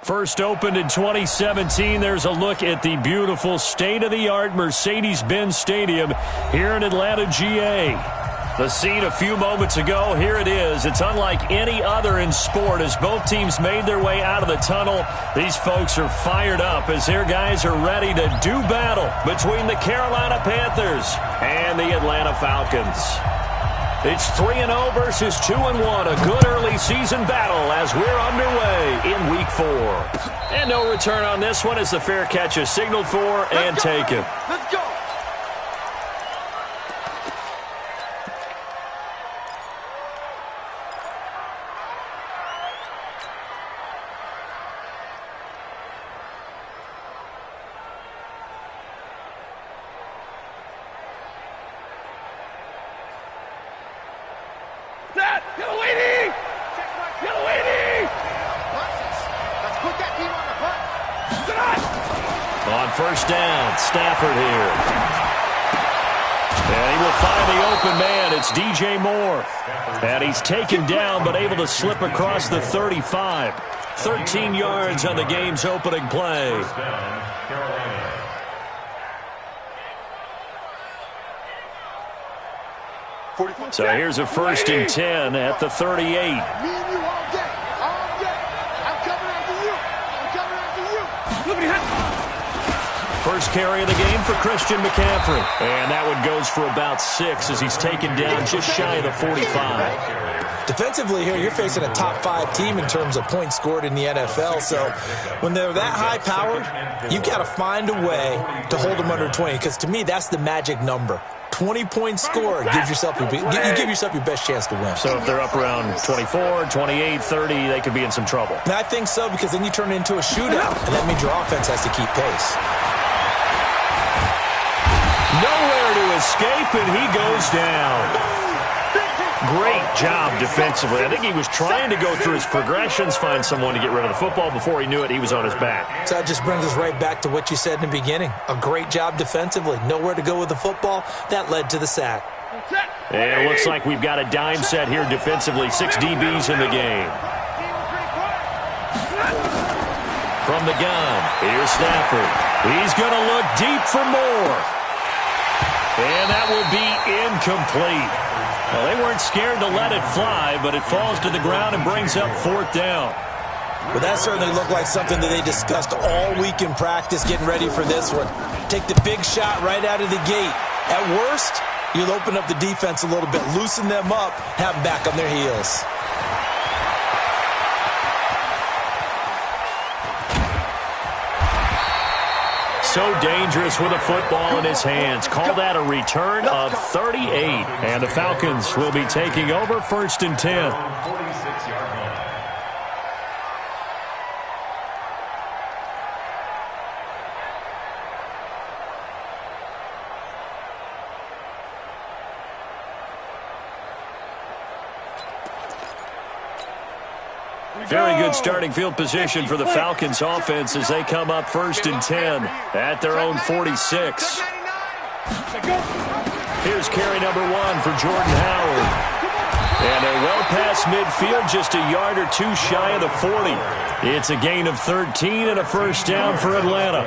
First opened in 2017. There's a look at the beautiful state-of-the-art Mercedes-Benz Stadium here in Atlanta, GA. The scene a few moments ago, here it is. It's unlike any other in sport as both teams made their way out of the tunnel. These folks are fired up as their guys are ready to do battle between the Carolina Panthers and the Atlanta Falcons. It's 3-0 versus 2-1. A good early season battle as we're underway in Week 4. And no return on this one as the fair catch is signaled for and taken. Let's go. On first down, Stafford here. And he will find the open man. It's DJ Moore. And he's taken down but able to slip across the 35. 13 yards on the game's opening play. So here's a 1st and 10 at the 38. First carry of the game for Christian McCaffrey. And that one goes for about 6 as he's taken down just shy of the 45. Defensively here, you're facing a top 5 team in terms of points scored in the NFL. So when they're that high-powered, you've got to find a way to hold them under 20. Because to me, that's the magic number. 20 points scored gives yourself you give yourself your best chance to win. So if they're up around 24, 28, 30, they could be in some trouble. And I think so, because then you turn it into a shootout, and that means your offense has to keep pace. Nowhere to escape, and he goes down. Great job defensively. I think he was trying to go through his progressions, find someone to get rid of the football. Before he knew it, he was on his back. So that just brings us right back to what you said in the beginning. A great job defensively. Nowhere to go with the football. That led to the sack. And it looks like we've got a dime set here defensively. 6 DBs in the game. From the gun, here's Stafford. He's going to look deep for more. And that will be incomplete. Well, they weren't scared to let it fly, but it falls to the ground and brings up 4th down. Well, that certainly looked like something that they discussed all week in practice getting ready for this one. Take the big shot right out of the gate. At worst, you'll open up the defense a little bit, loosen them up, have them back on their heels. So dangerous with a football in his hands. Call that a return of 38. And the Falcons will be taking over 1st and 10. Very good starting field position for the Falcons offense as they come up 1st and 10 at their own 46. Here's carry number 1 for Jordan Howard. And they're well past midfield, just a yard or 2 shy of the 40. It's a gain of 13 and a 1st down for Atlanta.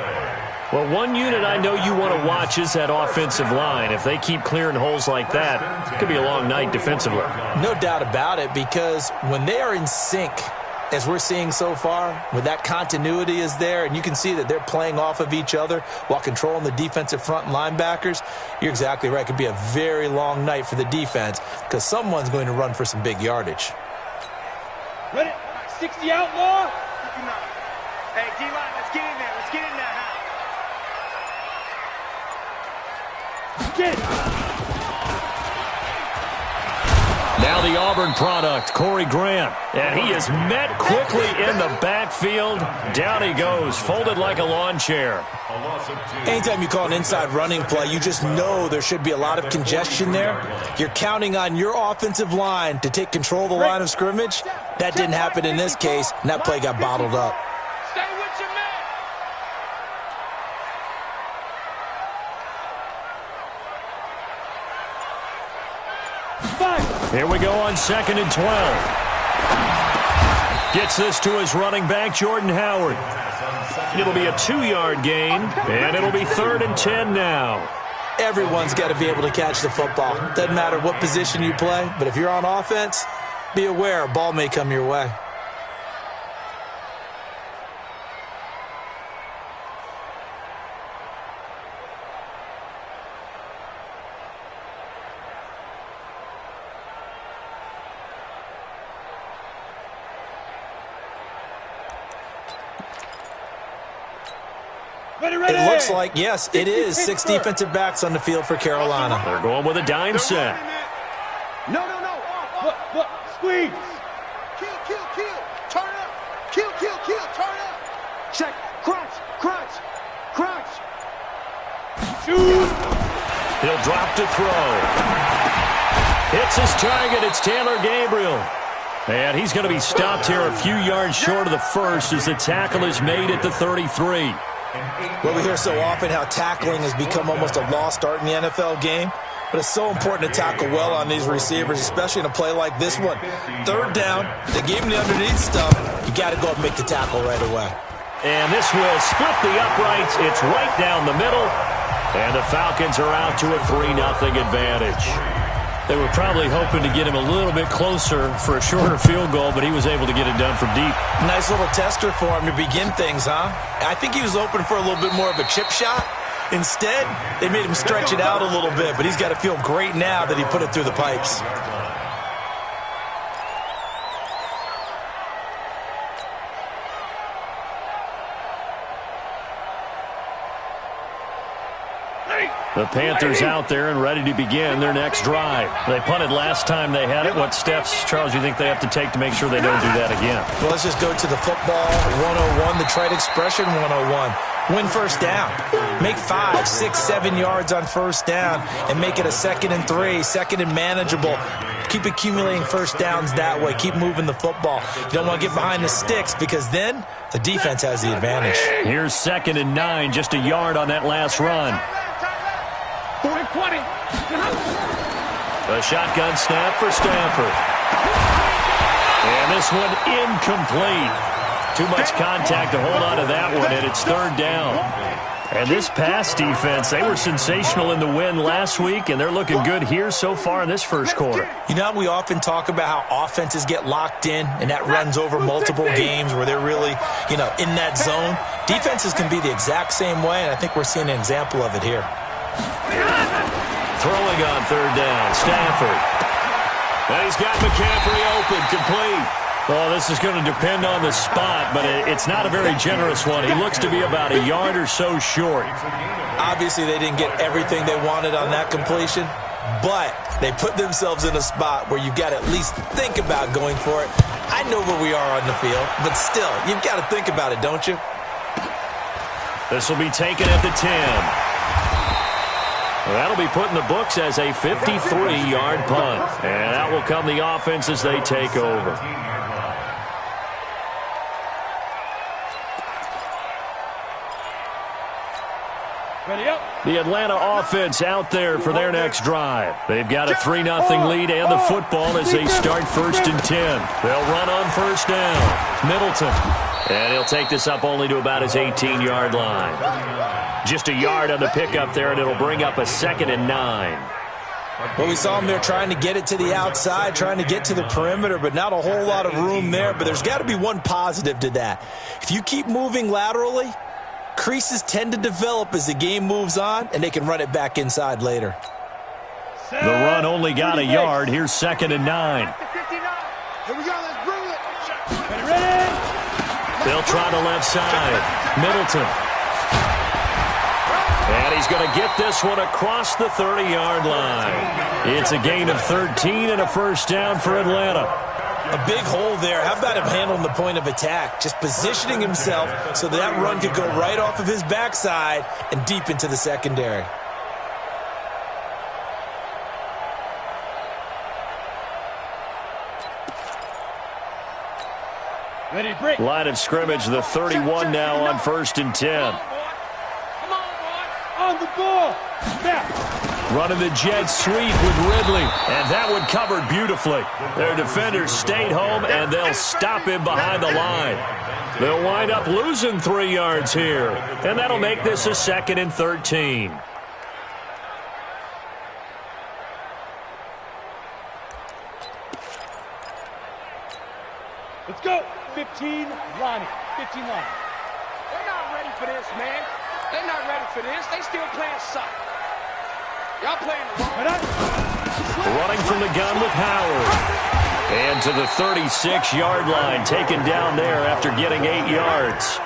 Well, one unit I know you want to watch is that offensive line. If they keep clearing holes like that, it could be a long night defensively. No doubt about it, because when they are in sync, as we're seeing so far, when that continuity is there and you can see that they're playing off of each other while controlling the defensive front and linebackers, you're exactly right. It could be a very long night for the defense because someone's going to run for some big yardage. Ready? 60 outlaw. Hey, D-line, let's get in there. Let's get in there. Get it. Now the Auburn product, Corey Grant. And he is met quickly in the backfield. Down he goes, folded like a lawn chair. Anytime you call an inside running play, you just know there should be a lot of congestion there. You're counting on your offensive line to take control of the line of scrimmage. That didn't happen in this case, and that play got bottled up. Stay with your man. Here we go on 2nd and 12. Gets this to his running back, Jordan Howard. It'll be a 2-yard gain, and it'll be 3rd and 10 now. Everyone's got to be able to catch the football. Doesn't matter what position you play, but if you're on offense, be aware a ball may come your way. It looks like, yes, it is 6 defensive backs on the field for Carolina. They're going with a dime set. No. Look. Squeeze. Kill. Turn up. Kill. Turn up. Check. Crunch. Shoot. He'll drop to throw. Hits his target. It's Taylor Gabriel. And he's going to be stopped here a few yards short of the first as the tackle is made at the 33. Well, we hear so often how tackling has become almost a lost art in the NFL game, but it's so important to tackle well on these receivers, especially in a play like this one. 3rd down, they gave him the underneath stuff. You got to go and make the tackle right away. And this will split the uprights. It's right down the middle, and the Falcons are out to a 3-0 advantage. They were probably hoping to get him a little bit closer for a shorter field goal, but he was able to get it done from deep. Nice little tester for him to begin things, huh? I think he was hoping for a little bit more of a chip shot. Instead, they made him stretch it out a little bit, but he's got to feel great now that he put it through the pipes. The Panthers out there and ready to begin their next drive. They punted last time they had it. What steps, Charles, do you think they have to take to make sure they don't do that again? Well, let's just go to the football 101, the trade expression 101. Win first down. Make 5, 6, 7 yards on first down and make it a 2nd and 3, 2nd and manageable. Keep accumulating first downs that way. Keep moving the football. You don't want to get behind the sticks because then the defense has the advantage. Here's 2nd and 9, just a yard on that last run. 20. A shotgun snap for Stafford. And this one incomplete. Too much contact to hold on to that one, and it's 3rd down. And this pass defense, they were sensational in the win last week, and they're looking good here so far in this first quarter. You know, we often talk about how offenses get locked in, and that runs over multiple games where they're really, in that zone. Defenses can be the exact same way, and I think we're seeing an example of it here. Throwing on 3rd down, Stafford. And he's got McCaffrey open, complete. Well, this is going to depend on the spot, but it's not a very generous one. He looks to be about a yard or so short. Obviously, they didn't get everything they wanted on that completion, but they put themselves in a spot where you've got to at least think about going for it. I know where we are on the field, but still, you've got to think about it, don't you? This will be taken at the 10. That'll be put in the books as a 53-yard punt. And that will come the offense as they take over. Ready up. The Atlanta offense out there for their next drive. They've got a 3-0 lead and the football as they start 1st and 10. They'll run on 1st down. Middleton. And he'll take this up only to about his 18-yard line. Just a yard on the pickup there, and it'll bring up a 2nd and 9. Well, we saw him there trying to get it to the outside, trying to get to the perimeter, but not a whole lot of room there. But there's got to be one positive to that. If you keep moving laterally, creases tend to develop as the game moves on, and they can run it back inside later. The run only got a yard. Here's 2nd and 9. Here we go. Let's bring it. Ready? They'll try the left side. Middleton. And he's going to get this one across the 30-yard line. It's a gain of 13 and a 1st down for Atlanta. A big hole there. How about him handling the point of attack? Just positioning himself so that run could go right off of his backside and deep into the secondary. Ready, break. Line of scrimmage, the 31 now on 1st and 10. Come on, boy. On the ball. Snap. Running the jet sweep with Ridley. And that one covered beautifully. Their defenders stayed home, and they'll stop him behind the line. They'll wind up losing 3 yards here. And that'll make this a 2nd and 13. Let's go. 15 line. 15 line. They're not ready for this, man. They're not ready for this. They still playing suck. Y'all playing wrong. Running from the gun with Howard. And to the 36-yard line, taken down there after getting 8 yards.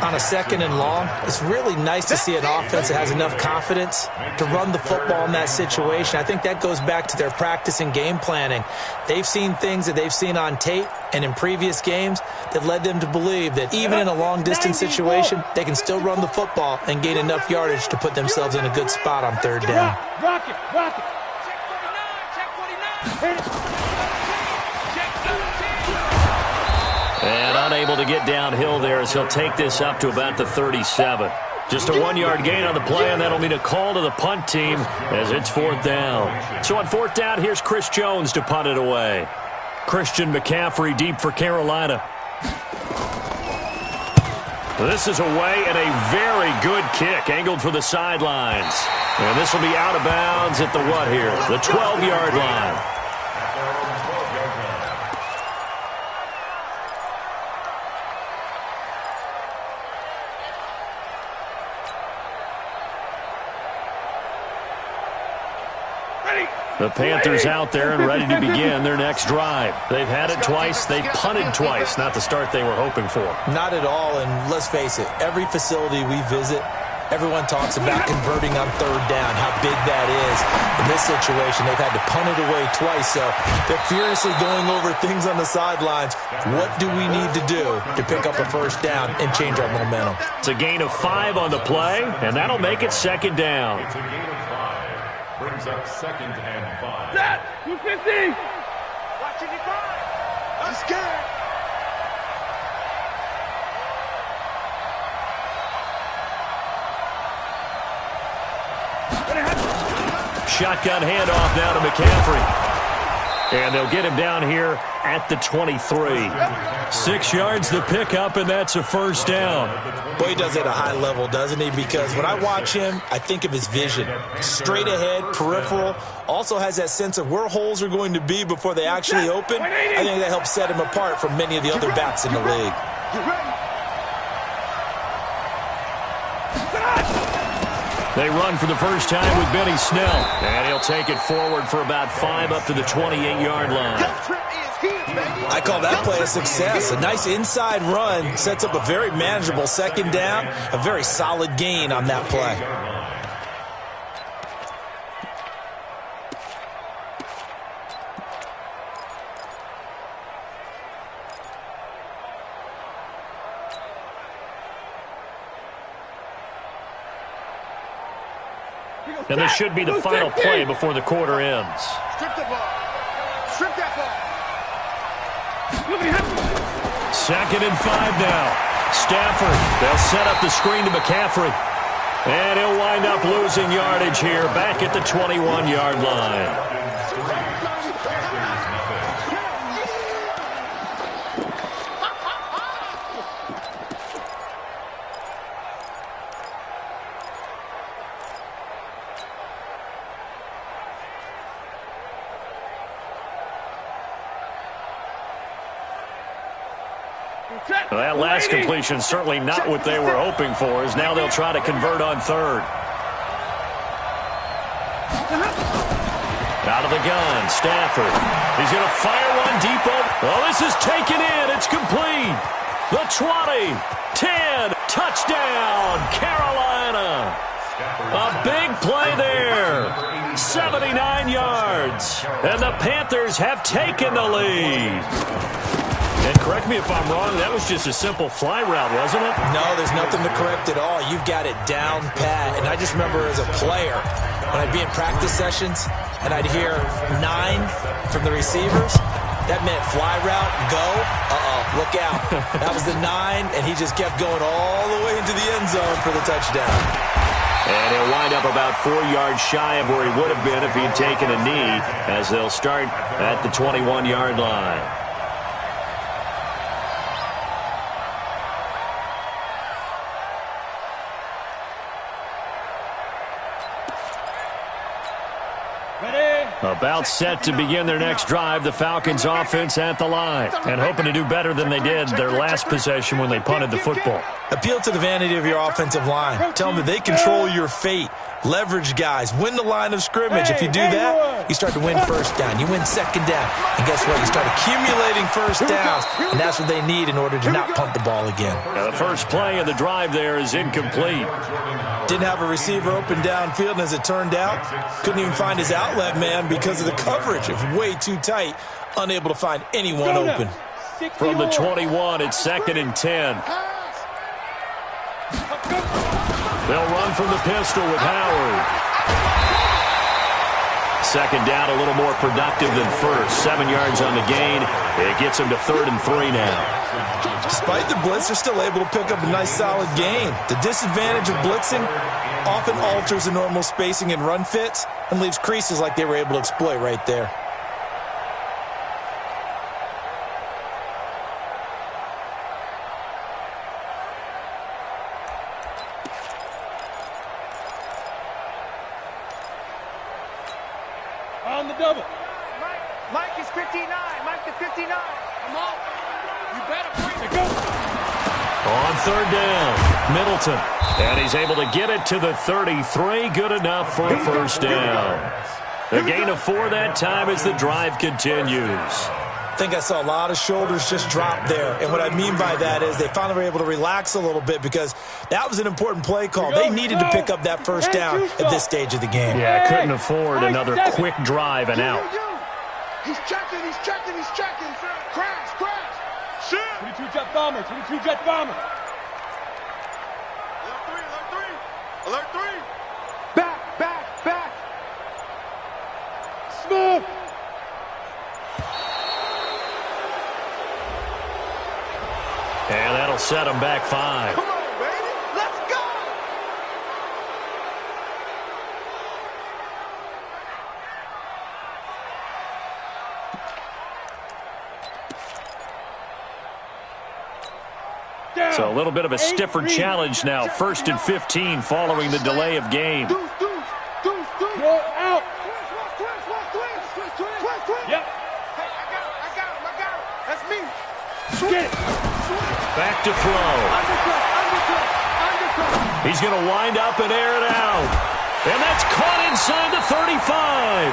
On a 2nd and long, it's really nice to see an offense that has enough confidence to run the football in that situation. I think that goes back to their practice and game planning. They've seen things that they've seen on tape and in previous games that led them to believe that even in a long-distance situation, they can still run the football and gain enough yardage to put themselves in a good spot on 3rd down. Rock it. Check 49. And unable to get downhill there as he'll take this up to about the 37. Just a 1-yard gain on the play, and that'll mean a call to the punt team as it's 4th down. So on 4th down, here's Chris Jones to punt it away. Christian McCaffrey deep for Carolina. This is away and a very good kick, angled for the sidelines. And this will be out of bounds at the what here? The 12-yard line. The Panthers out there and ready to begin their next drive. They've had it twice. They've punted twice. Not the start they were hoping for. Not at all, and let's face it, every facility we visit, everyone talks about converting on 3rd down, how big that is. In this situation, they've had to punt it away twice, so they're furiously going over things on the sidelines. What do we need to do to pick up a 1st down and change our momentum? It's a gain of 5 on the play, and that'll make it 2nd down. Brings up 2nd and 5. Set! 250! Watching it fire! I'm scared! Shotgun handoff now to McCaffrey. And they'll get him down here at the 23. 6 yards the pickup, and that's a 1st down. Boy, he does it at a high level, doesn't he? Because when I watch him, I think of his vision. Straight ahead, peripheral. Also has that sense of where holes are going to be before they actually open. I think that helps set him apart from many of the other backs in the league. They run for the first time with Benny Snell. And he'll take it forward for about 5 up to the 28-yard line. I call that play a success. A nice inside run sets up a very manageable 2nd down. A very solid gain on that play. And this should be the final play before the quarter ends. Strip the ball. Strip that ball. 2nd and 5 now. Stafford, they'll set up the screen to McCaffrey. And he'll wind up losing yardage here back at the 21-yard line. Well, that last completion certainly not what they were hoping for, as now they'll try to convert on 3rd. Out of the gun, Stafford. He's going to fire one deep over. Well, this is taken in. It's complete. The 20, 10, touchdown, Carolina. A big play there. 79 yards. And the Panthers have taken the lead. And correct me if I'm wrong, that was just a simple fly route, wasn't it? No, there's nothing to correct at all. You've got it down pat. And I just remember as a player, when I'd be in practice sessions and I'd hear 9 from the receivers, that meant fly route, go, look out. That was the 9, and he just kept going all the way into the end zone for the touchdown. And he'll wind up about 4 yards shy of where he would have been if he'd taken a knee, as they'll start at the 21-yard line. About set to begin their next drive, the Falcons offense at the line, and hoping to do better than they did their last possession when they punted the football. Appeal to the vanity of your offensive line. Tell them that they control your fate. Leverage guys. Win the line of scrimmage. If you do that, you start to win first down. You win second down. And guess what? You start accumulating first downs, and that's what they need in order to not punt the ball again. Now the first play of the drive there is incomplete. Didn't have a receiver open downfield, and as it turned out, couldn't even find his outlet man because of the coverage. It was way too tight, unable to find anyone open. From the 21, it's 2nd and 10. They'll run from the pistol with Howard. Second down, a little more productive than first. 7 yards on the gain. It gets them to 3rd and 3 now. Despite the blitz, they're still able to pick up a nice solid gain. The disadvantage of blitzing often alters the normal spacing and run fits and leaves creases like they were able to exploit right there. On the double. Mike is 59. Mike to 59. Come on. You better bring it. Go. On 3rd down, Middleton. And he's able to get it to the 33. Good enough for a first down. A gain of 4 that time as the drive continues. I think I saw a lot of shoulders just drop there. And what I mean by that is they finally were able to relax a little bit because that was an important play call. They needed to pick up that first down at this stage of the game. Yeah, couldn't afford another quick drive and out. He's checking, he's checking, he's checking. Crash, crash. Shit. 22 jet bomber, 22 jet bomber. Alert 3. Back, back, back. Smooth. And that'll set them back 5. Come on, baby. Let's go. So a little bit of a stiffer challenge now. 1st and 15 following the delay of game. Go out. Yep. Hey, I got him. That's me. Get it. Back to throw. He's going to wind up and air it out. And that's caught inside the 35.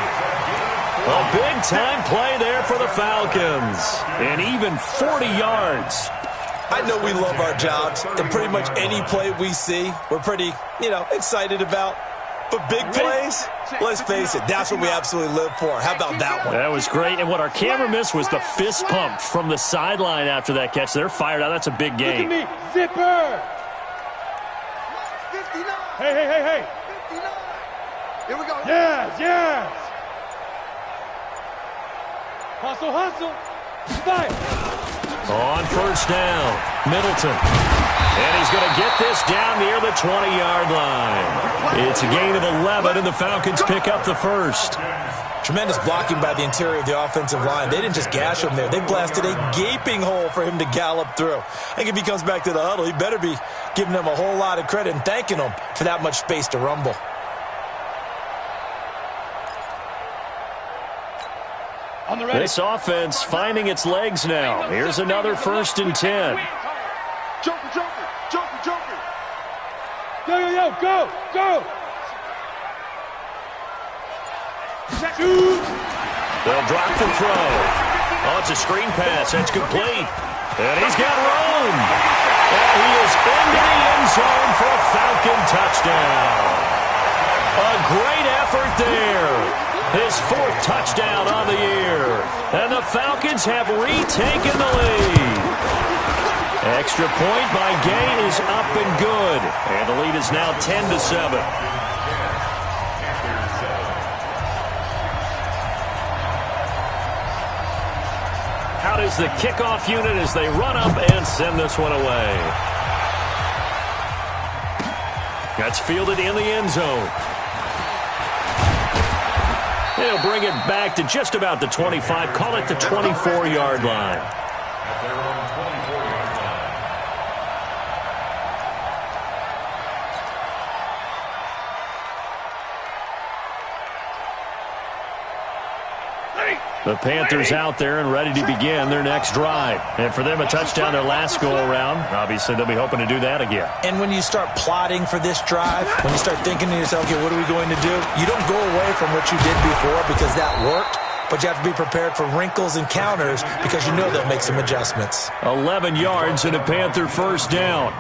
A big-time play there for the Falcons. And even 40 yards. I know we love our jobs, and pretty much any play we see, we're pretty, excited about. But big plays, let's face it, that's what we absolutely live for. How about that one? That was great. And what our camera missed was the fist pump from the sideline after that catch. They're fired out. That's a big game. Look at me. Zipper. 59. Hey. 59. Here we go. Yes. Hustle. Fire. On first down, Middleton. And he's going to get this down near the 20-yard line. It's a gain of 11, and the Falcons pick up the first. Tremendous blocking by the interior of the offensive line. They didn't just gash him there. They blasted a gaping hole for him to gallop through. I think if he comes back to the huddle, he better be giving them a whole lot of credit and thanking them for that much space to rumble. This offense finding its legs now. Here's another 1st and 10. Joker. Go. They'll drop the throw. Oh, it's a screen pass. That's complete. And he's got room. And he is into the end zone for a Falcon touchdown. A great effort there. His 4th touchdown on the year. And the Falcons have retaken the lead. Extra point by Gay is up and good. And the lead is now 10-7. Out is the kickoff unit as they run up and send this one away. That's fielded in the end zone. He'll bring it back to just about the 25. Call it the 24-yard line. At their own 24-yard line. The Panthers out there and ready to begin their next drive. And for them, a touchdown their last go-around. Obviously, they'll be hoping to do that again. And when you start plotting for this drive, when you start thinking to yourself, okay, what are we going to do? You don't go away from what you did before because that worked, but you have to be prepared for wrinkles and counters because you know they'll make some adjustments. 11 yards and a Panther first down.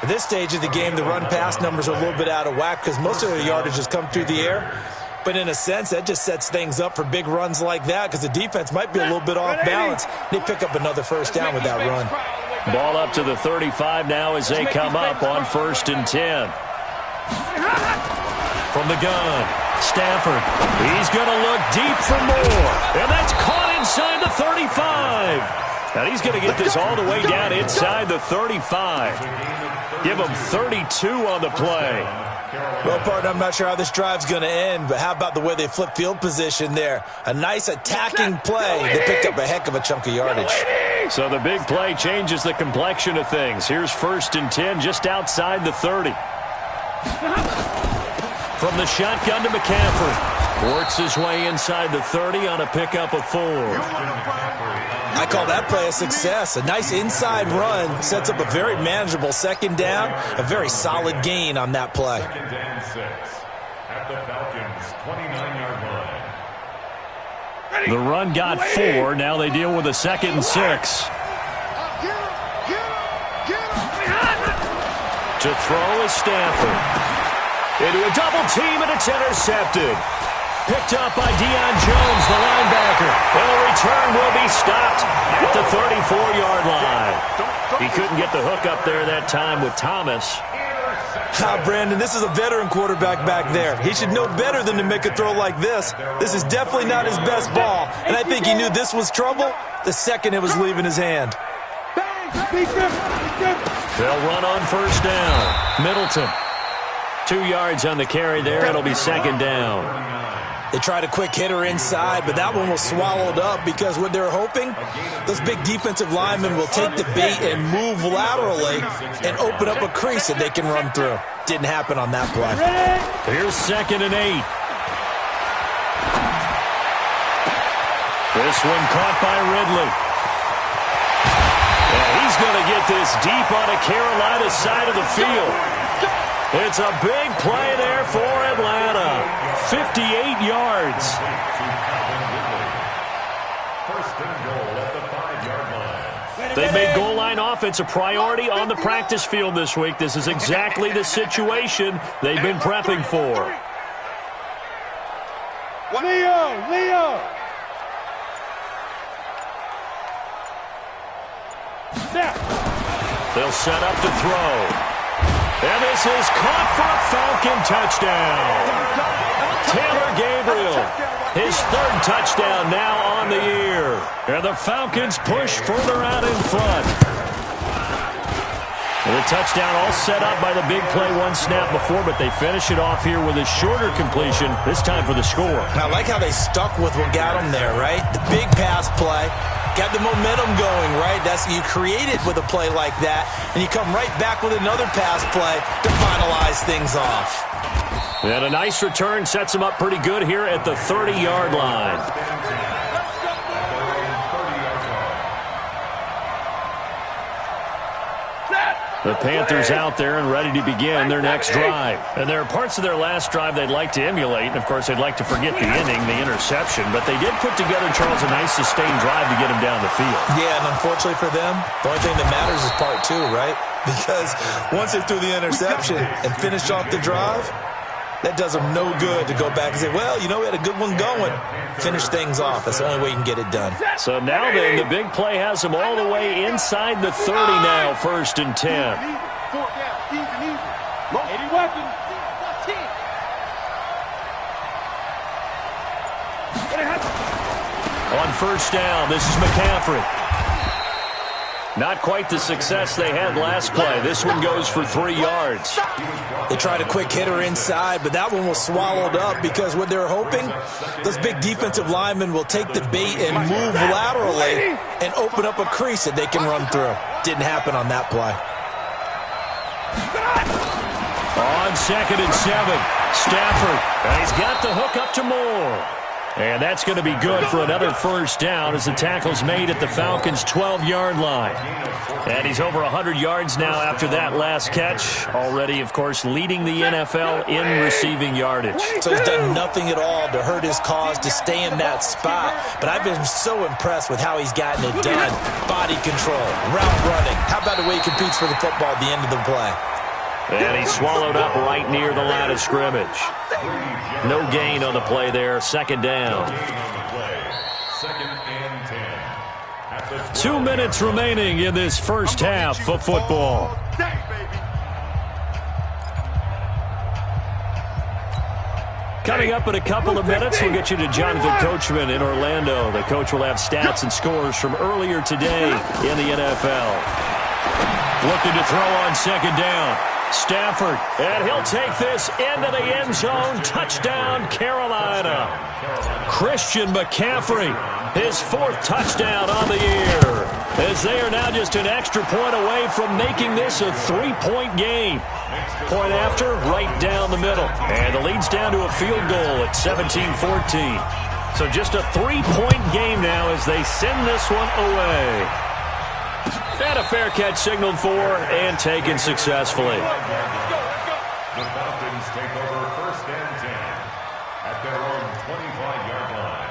At this stage of the game, the run-pass numbers are a little bit out of whack because most of the yardage has come through the air. But in a sense, that just sets things up for big runs like that because the defense might be a little bit off balance. They pick up another first down with that run. Ball up to the 35 now as they come up on 1st and 10. From the gun, Stafford. He's going to look deep for more. And that's caught inside the 35. And he's going to get this all the way down inside the 35. Give him 32 on the play. Well, partner, I'm not sure how this drive's going to end, but how about the way they flip field position there? A nice attacking play. They picked up a heck of a chunk of yardage. So the big play changes the complexion of things. Here's 1st and 10 just outside the 30. From the shotgun to McCaffrey. Works his way inside the 30 on a pickup of 4. I call that play a success. A nice inside run sets up a very manageable second down, a very solid gain on that play. Second down 6 at the Falcons' 29-yard line. The run got 4. Now they deal with a 2nd and 6. To throw is Stafford. Into a double team, and it's intercepted. Picked up by Deion Jones, the linebacker. And the return will be stopped at the 34-yard line. He couldn't get the hook up there that time with Thomas. Brandon, this is a veteran quarterback back there. He should know better than to make a throw like this. This is definitely not his best ball, and I think he knew this was trouble the second it was leaving his hand. They'll run on 1st down. Middleton. 2 yards on the carry there. It'll be 2nd down. They tried a quick hitter inside, but that one was swallowed up because what they're hoping, those big defensive linemen will take the bait and move laterally and open up a crease that they can run through. Didn't happen on that play. Here's 2nd and 8. This one caught by Ridley. And he's going to get this deep on a Carolina side of the field. It's a big play there for Atlanta. 58 yards. First and goal at the 5-yard line. They've made goal line offense a priority on the practice field this week. This is exactly the situation they've been prepping for. Leo! They'll set up to throw. And this is caught for a Falcon touchdown. Taylor Gabriel, his 3rd touchdown now on the year. And the Falcons push further out in front. And the touchdown all set up by the big play one snap before, but they finish it off here with a shorter completion, this time for the score. I like how they stuck with what got them there, right? The big pass play. Got the momentum going, right? You create it with a play like that, and you come right back with another pass play to finalize things off. And a nice return sets them up pretty good here at the 30-yard line. The Panthers out there and ready to begin their next drive. And there are parts of their last drive they'd like to emulate. And, of course, they'd like to forget the inning, the interception. But they did put together, Charles, a nice sustained drive to get him down the field. Yeah, and unfortunately for them, the only thing that matters is part 2, right? Because once they threw the interception and finished off the drive, that does them no good to go back and say, well, you know, we had a good one going. Finish things off. That's the only way you can get it done. So now then, the big play has them all the way inside the 30 now, 1st and 10. On 1st down, this is McCaffrey. Not quite the success they had last play. This one goes for 3 yards. They tried a quick hitter inside, but that one was swallowed up because what they're hoping, those big defensive linemen will take the bait and move laterally and open up a crease that they can run through. Didn't happen on that play. On 2nd and 7, Stafford. And he's got the hook up to Moore. And that's going to be good for another first down as the tackle's made at the Falcons' 12-yard line. And he's over 100 yards now after that last catch. Already, of course, leading the NFL in receiving yardage. So he's done nothing at all to hurt his cause, to stay in that spot. But I've been so impressed with how he's gotten it done. Body control, route running. How about the way he competes for the football at the end of the play? And he's swallowed up right near the line of scrimmage. No gain on the play there. 2nd down. 2 minutes remaining in this first half of football. Coming up in a couple of minutes, we'll get you to Jonathan Coachman in Orlando. The coach will have stats and scores from earlier today in the NFL. Looking to throw on 2nd down. Stafford, and he'll take this into the end zone. Touchdown, Carolina. Christian McCaffrey, his 4th touchdown on the year, as they are now just an extra point away from making this a 3-point game. Point after, right down the middle. And the lead's down to a field goal at 17-14. So just a 3-point game now as they send this one away. And a fair catch signaled for and taken successfully. The Falcons take over 1st and 10 at their own 25-yard line.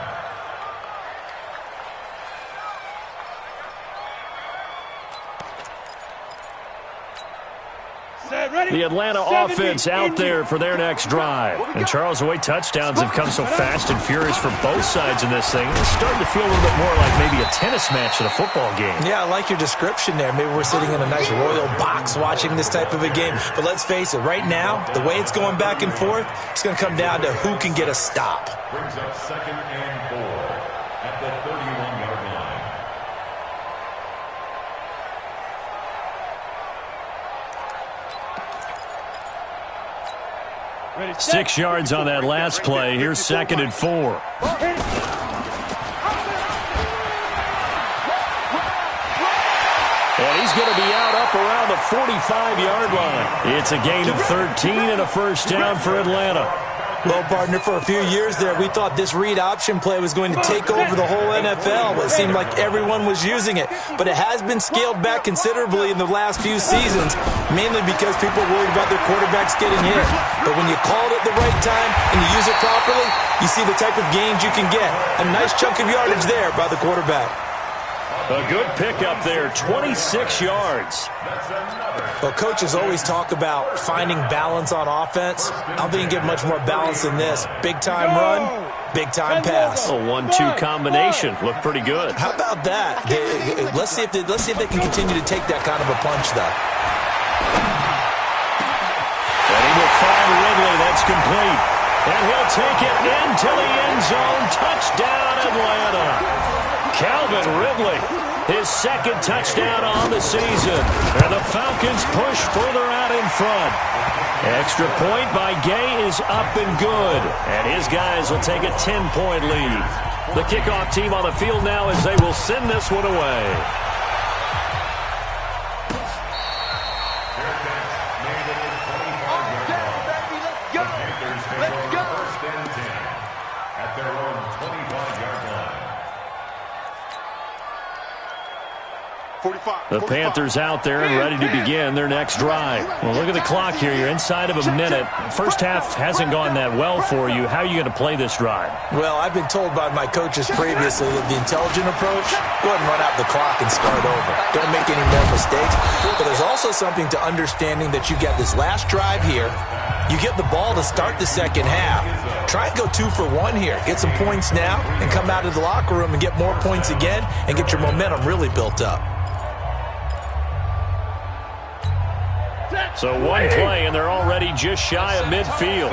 The Atlanta offense out there for their next drive. And Charles, the way touchdowns have come so fast and furious for both sides in this thing, it's starting to feel a little bit more like maybe a tennis match in a football game. Yeah, I like your description there. Maybe we're sitting in a nice royal box watching this type of a game. But let's face it, right now, the way it's going back and forth, it's going to come down to who can get a stop. Brings up 2nd and 4 at the 31-yard line. Ready, 6 yards on that last play. Here's 2nd and 4. And he's going to be out up around the 45-yard line. It's a gain of 13 and a first down for Atlanta. Well, partner, for a few years there, we thought this read option play was going to take over the whole NFL. It seemed like everyone was using it. But it has been scaled back considerably in the last few seasons, mainly because people are worried about their quarterbacks getting hit. But when you call it at the right time and you use it properly, you see the type of gains you can get. A nice chunk of yardage there by the quarterback. A good pickup there, 26 yards. Well, coaches always talk about finding balance on offense. I don't think you get much more balance than this. Big-time run, big-time pass. A 1-2 combination. Looked pretty good. How about that? Let's see if they can continue to take that kind of a punch, though. And he will find Ridley. That's complete. And he'll take it into the end zone. Touchdown, Atlanta. Calvin Ridley, his 2nd touchdown on the season. And the Falcons push further out in front. Extra point by Gay is up and good. And his guys will take a 10-point lead. The kickoff team on the field now as they will send this one away. The Panthers out there and ready to begin their next drive. Well, look at the clock here. You're inside of a minute. First half hasn't gone that well for you. How are you going to play this drive? Well, I've been told by my coaches previously that the intelligent approach, go ahead and run out the clock and start over. Don't make any more mistakes. But there's also something to understanding that you get this last drive here. You get the ball to start the second half. Try and go 2 for 1 here. Get some points now and come out of the locker room and get more points again and get your momentum really built up. So one play, and they're already just shy of midfield.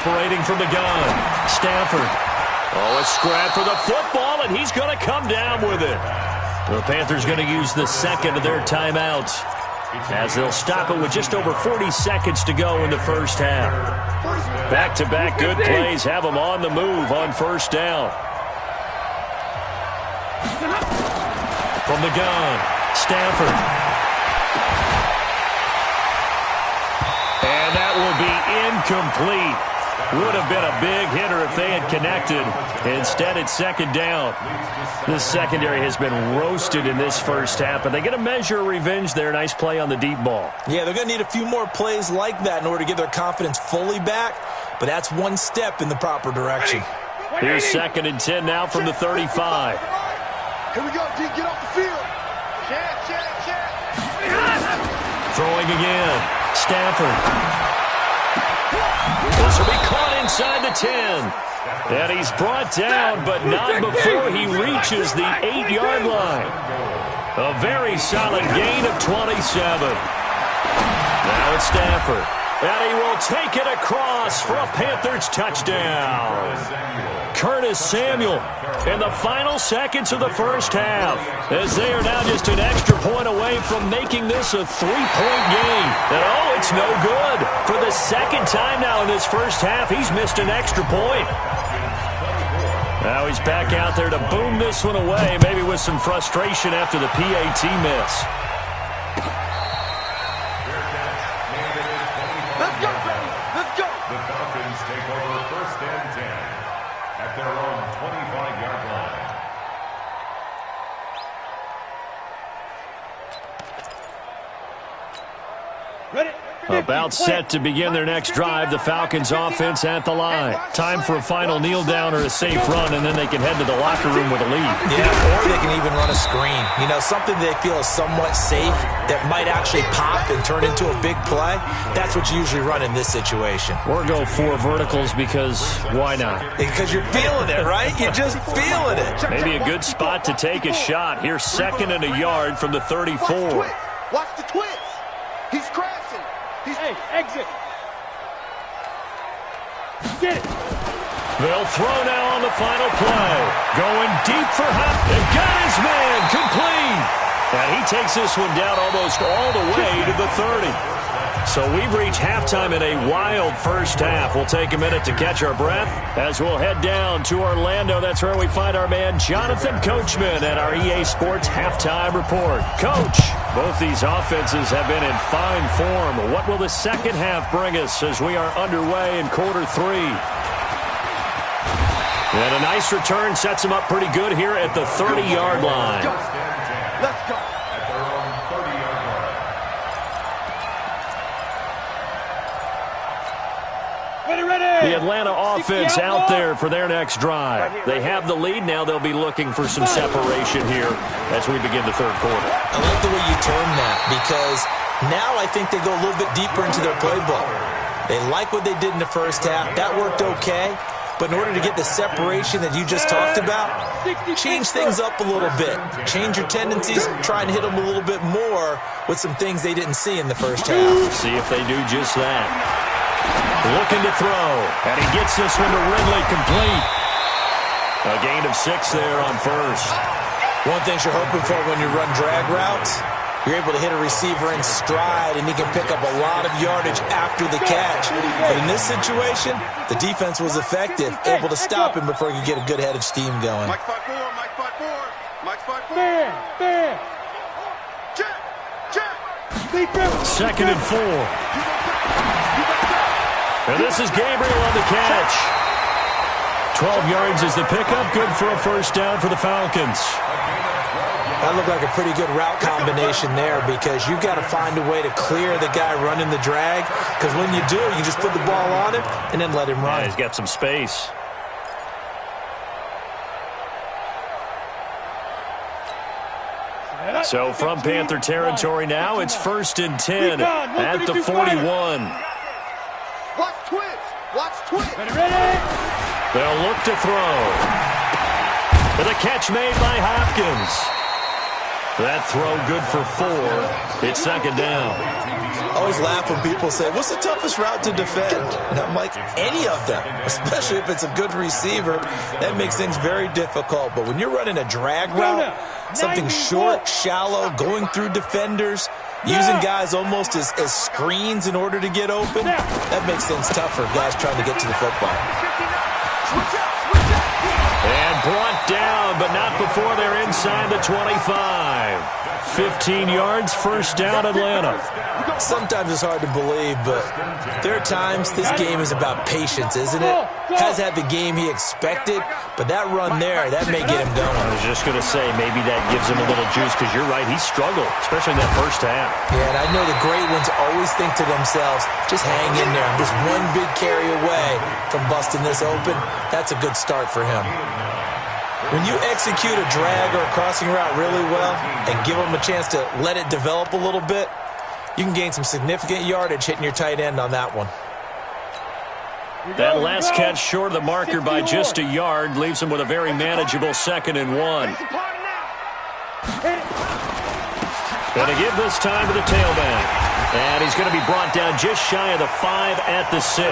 operating from the gun. Stafford. Oh, a scrap for the football, and he's going to come down with it. The Panthers going to use the second of their timeouts, as they'll stop it with just over 40 seconds to go in the first half. Back-to-back good plays have them on the move on first down. From the gun, Stafford. And that will be incomplete. Would have been a big hitter if they had connected. Instead, it's second down. This secondary has been roasted in this first half, but they get a measure of revenge there. Nice play on the deep ball. Yeah, they're going to need a few more plays like that in order to get their confidence fully back, but that's one step in the proper direction. Here's 2nd and 10 now from the 35. Here we go, D. Get off the field. Check. Throwing again. Stafford. This will be caught inside the 10. And he's brought down, but not before he reaches the 8-yard line. A very solid gain of 27. Now it's Stafford. And he will take it across for a Panthers touchdown. Curtis Samuel in the final seconds of the first half, as they are now just an extra point away from making this a 3-point game. And oh, it's no good. For the second time now in this first half, he's missed an extra point. Now he's back out there to boom this one away, maybe with some frustration after the PAT miss. Let's go. The Falcons take over 1st and 10 at their own 25-yard line. Ready? About set to begin their next drive. The Falcons offense at the line. Time for a final kneel down or a safe run, and then they can head to the locker room with a lead. Yeah, or they can even run a screen. You know, something they feel is somewhat safe that might actually pop and turn into a big play. That's what you usually run in this situation. Or go 4 verticals because why not? Because you're feeling it, right? You're just feeling it. Maybe a good spot to take a shot. Here's 2nd and a yard from the 34. Watch the twist. He's crashing. Hey, exit. Get it. They'll throw now on the final play. Going deep for Hofl. And got his man complete. And he takes this one down almost all the way to the 30. So we've reached halftime in a wild first half. We'll take a minute to catch our breath as we'll head down to Orlando. That's where we find our man Jonathan Coachman at our EA Sports Halftime Report. Coach, both these offenses have been in fine form. What will the second half bring us as we are underway in quarter 3? And a nice return sets them up pretty good here at the 30-yard line. Let's go. At their own 30-yard line. Ready. The Atlanta offense out there for their next drive. They have the lead. Now they'll be looking for some separation here as we begin the third quarter. I like the way you term that, because now I think they go a little bit deeper into their playbook. They like what they did in the first half. That worked okay. But in order to get the separation that you just talked about, change things up a little bit. Change your tendencies, try and hit them a little bit more with some things they didn't see in the first half. See if they do just that. Looking to throw, and he gets this one to Ridley complete. A gain of 6 there on first. One thing you're hoping for when you run drag routes, you're able to hit a receiver in stride, and he can pick up a lot of yardage after the catch. But in this situation, the defense was effective, able to stop him before he could get a good head of steam going. Mike 5-4. Mike 5-4. Bam. Check. 2nd and 4. And this is Gabriel on the catch. 12 yards is the pickup. Good for a first down for the Falcons. That looked like a pretty good route combination there, because you've got to find a way to clear the guy running the drag, because when you do, you just put the ball on him and then let him run. Yeah, he's got some space. So from Panther territory now, it's 1st and 10 at the 41. Watch twist. Ready. They'll look to throw. With a catch made by Hopkins. That throw good for 4. It's 2nd down. I always laugh when people say, what's the toughest route to defend? And I'm like, any of them, especially if it's a good receiver. That makes things very difficult. But when you're running a drag route, something short, shallow, going through defenders, using guys almost as screens in order to get open, that makes things tough for guys trying to get to the football. And brought down, but not before they're inside the 25. 15 yards, first down, Atlanta. Sometimes it's hard to believe, but there are times this game is about patience, isn't it? Has had the game he expected, but that run there, that may get him going. I was just going to say, maybe that gives him a little juice, because you're right, he struggled, especially in that first half. Yeah, and I know the great ones always think to themselves, just hang in there. I'm just one big carry away from busting this open. That's a good start for him. When you execute a drag or a crossing route really well and give them a chance to let it develop a little bit, you can gain some significant yardage hitting your tight end on that one. That last catch short of the marker by just a yard leaves him with a very manageable 2nd and 1. Going to give this time to the tailback. And he's going to be brought down just shy of the 5 at the 6.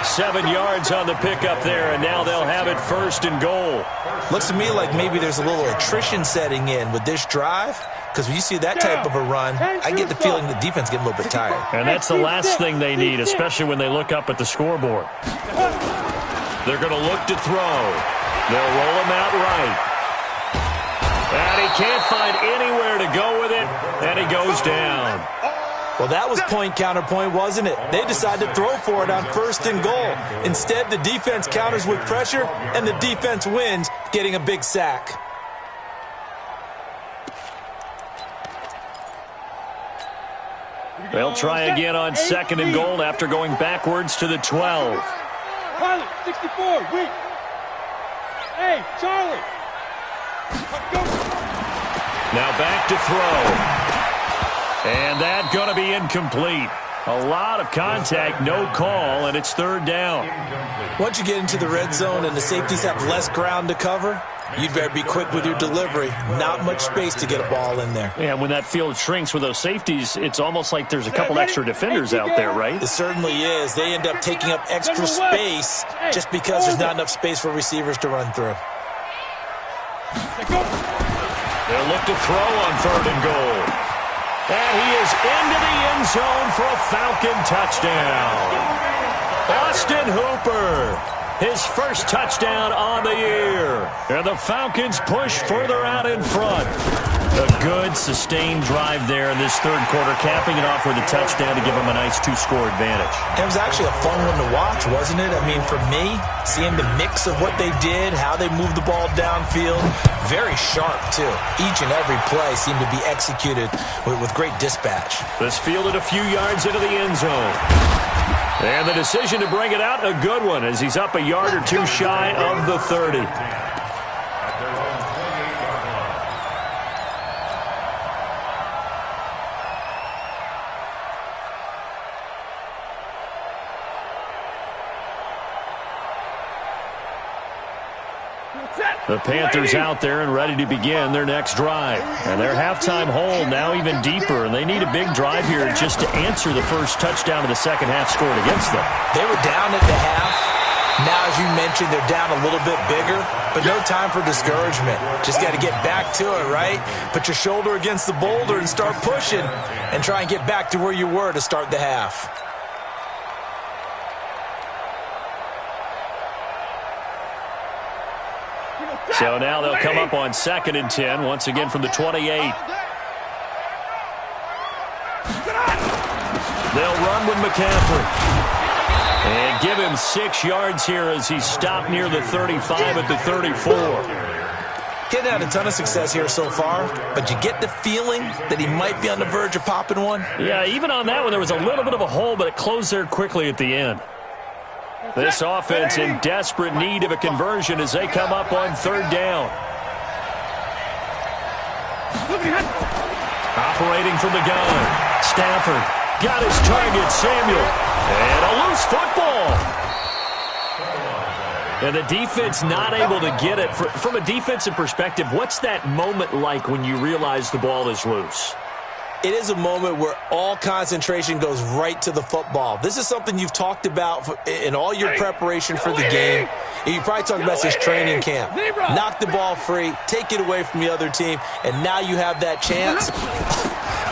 7 yards on the pickup there, and now they'll have it 1st and goal. Looks to me like maybe there's a little attrition setting in with this drive, because when you see that type of a run, I get the feeling the defense getting a little bit tired. And that's the last thing they need, especially when they look up at the scoreboard. They're going to look to throw. They'll roll him out right. And he can't find anywhere to go with it, and he goes down. Well, that was point counterpoint, wasn't it? They decided to throw for it on 1st and goal. Instead, the defense counters with pressure, and the defense wins, getting a big sack. They'll try again on 2nd and goal after going backwards to the 12. Pilot, 64, weak. Hey, Charlie. Now back to throw. And that's going to be incomplete. A lot of contact, no call, and it's 3rd down. Once you get into the red zone and the safeties have less ground to cover, you'd better be quick with your delivery. Not much space to get a ball in there. Yeah, when that field shrinks with those safeties, it's almost like there's a couple extra defenders out there, right? It certainly is. They end up taking up extra space just because there's not enough space for receivers to run through. They'll look to throw on 3rd and goal. And he is into the end zone for a Falcon touchdown. Austin Hooper, his first touchdown on the year. And the Falcons push further out in front. A good, sustained drive there in this 3rd quarter, capping it off with a touchdown to give them a nice 2-score advantage. It was actually a fun one to watch, wasn't it? I mean, for me, seeing the mix of what they did, how they moved the ball downfield, very sharp, too. Each and every play seemed to be executed with great dispatch. This fielded a few yards into the end zone. And the decision to bring it out, a good one, as he's up a yard or two shy of the 30. The Panthers out there and ready to begin their next drive. And their halftime hole now even deeper, and they need a big drive here just to answer the first touchdown of the second half scored against them. They were down at the half. Now, as you mentioned, they're down a little bit bigger, but no time for discouragement. Just got to get back to it, right? Put your shoulder against the boulder and start pushing and try and get back to where you were to start the half. So now they'll come up on 2nd and 10, once again from the 28. They'll run with McCaffrey. And give him 6 yards here as he's stopped near the 35 at the 34. Getting had a ton of success here so far, but you get the feeling that he might be on the verge of popping one. Yeah, even on that one, there was a little bit of a hole, but it closed there quickly at the end. This offense in desperate need of a conversion as they come up on 3rd down. Operating from the gun. Stafford got his target, Samuel. And a loose football. And the defense not able to get it. From a defensive perspective, what's that moment like when you realize the ball is loose? it is a moment where all concentration goes right to the football. This is something you've talked about in all your preparation for the game. You probably talked about this training camp. Knock the ball free, take it away from the other team, and now you have that chance.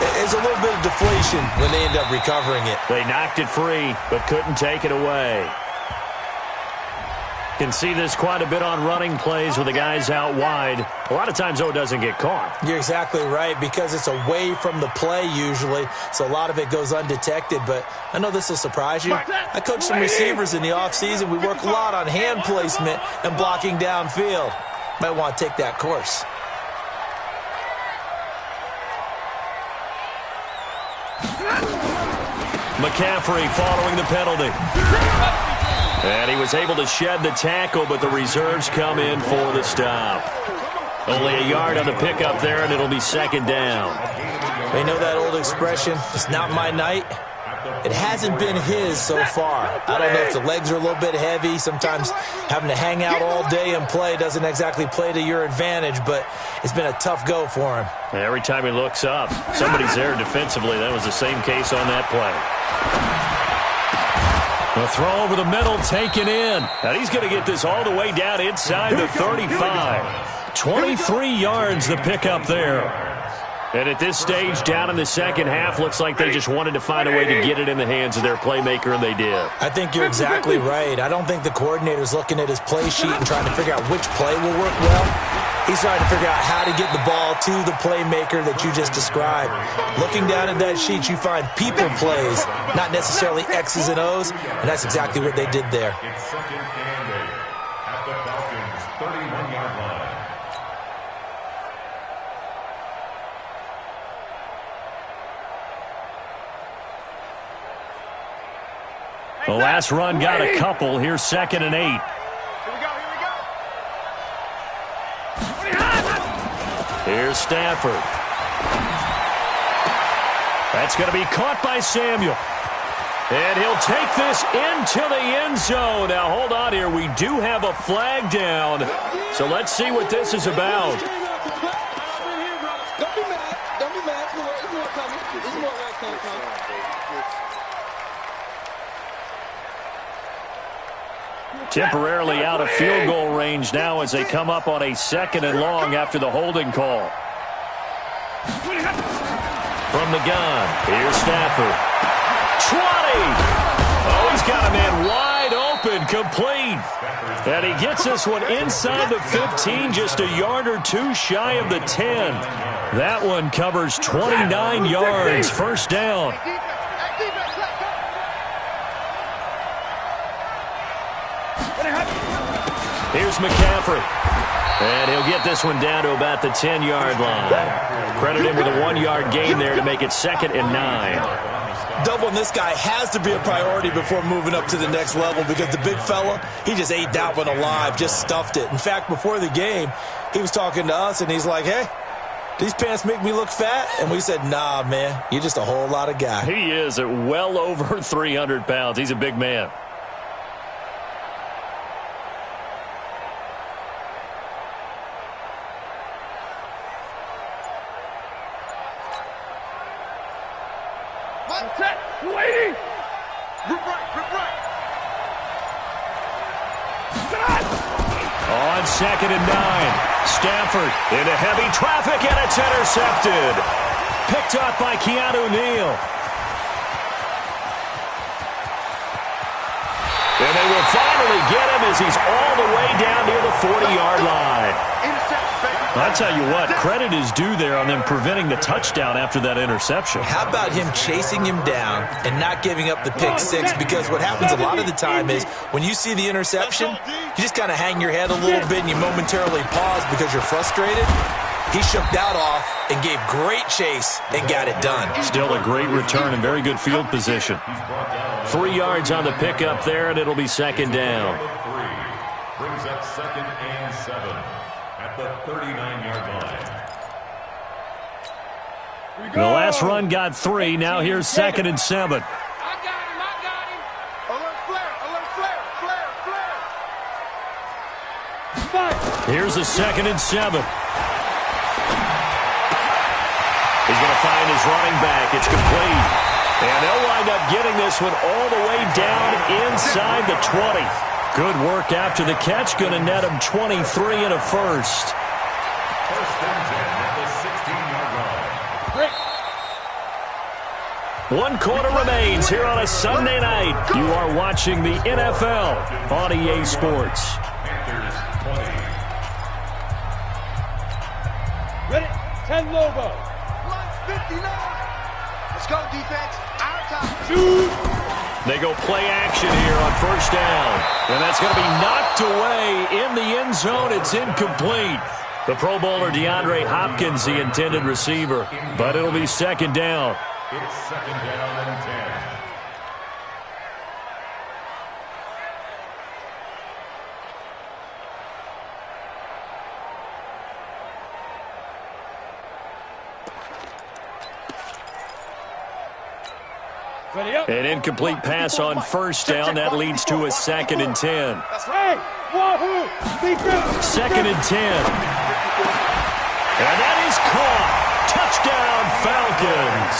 There's a little bit of deflation when they end up recovering it. They knocked it free, but couldn't take it away. Can see this quite a bit on running plays with the guys out wide. A lot of times, though, it doesn't get caught. You're exactly right, because it's away from the play usually, so a lot of it goes undetected. But I know this will surprise you. I coach some receivers in the offseason. We work a lot on hand placement and blocking downfield. Might want to take that course. McCaffrey following the penalty. And he was able to shed the tackle, but the reserves come in for the stop. Only a yard on the pickup there, and it'll be second down. They know that old expression, it's not my night. It hasn't been his so far. I don't know if the legs are a little bit heavy. Sometimes having to hang out all day and play doesn't exactly play to your advantage, but it's been a tough go for him. Every time he looks up, somebody's there defensively. That was the same case on that play. The throw over the middle, taken in. And he's going to get this all the way down inside the 35. 23 yards the pickup there. And at this stage, down in the second half, looks like they just wanted to find a way to get it in the hands of their playmaker, and they did. I think you're exactly right. I don't think the coordinator's looking at his play sheet and trying to figure out which play will work well. He's trying to figure out how to get the ball to the playmaker that you just described. Looking down at that sheet, you find people plays, not necessarily X's and O's, and that's exactly what they did there. It's second and 8 at the Falcons' 31-yard line. The last run got a couple. Here's second and 8. Here's Stafford. That's going to be caught by Samuel. And he'll take this into the end zone. Now, hold on here. We do have a flag down. So let's see what this is about. Don't be mad. Don't be mad. There's more coming. There's more coming. Temporarily out of field goal range now as they come up on a second and long after the holding call. From the gun, here's Stafford. 20! Oh, he's got a man wide open, complete. And he gets this one inside the 15, just a yard or two shy of the 10. That one covers 29 yards, first down. Here's McCaffrey. And he'll get this one down to about the 10-yard line. Credit him with a 1-yard gain there to make it second and 9. Doubling this guy has to be a priority before moving up to the next level, because the big fella, he just ate that one alive, just stuffed it. In fact, before the game, he was talking to us, and he's like, hey, these pants make me look fat? And we said, nah, man, you're just a whole lot of guy. He is at well over 300 pounds. He's a big man. Waiting. Group right. On second and 9, Stafford into heavy traffic, and it's intercepted. Picked up by Keanu Neal. And they will finally get him as he's all the way down near the 40-yard line. I'll tell you what, credit is due there on them preventing the touchdown after that interception. How about him chasing him down and not giving up the pick six? Because what happens a lot of the time is when you see the interception, you just kind of hang your head a little bit and you momentarily pause because you're frustrated. He shook that off and gave great chase and got it done. Still a great return and very good field position. 3 yards on the pickup there, and it'll be second down. Brings up second and 7 at the 39-yard line. The last run got 3. Now here's second and 7. I got him. Alert flare. Here's a second and 7. He's going to find his running back. It's complete. And they'll wind up getting this one all the way down inside the 20. Good work after the catch. Going to net him 23 and a first. First and 10 at the 16-yard line. One quarter remains here on a Sunday night. You are watching the NFL on EA Sports. Panthers 20. Ready? 10 Lobo. Plus 59. Let's go, defense. Our time. They go play action here on first down. And that's going to be knocked away in the end zone. It's incomplete. The Pro Bowler DeAndre Hopkins, the intended receiver. But it'll be second down. It's second down and 10. Ready up. An incomplete pass on first down. That leads to a second and 10. Hey, wahoo! Second and 10. And that is caught. Touchdown, Falcons.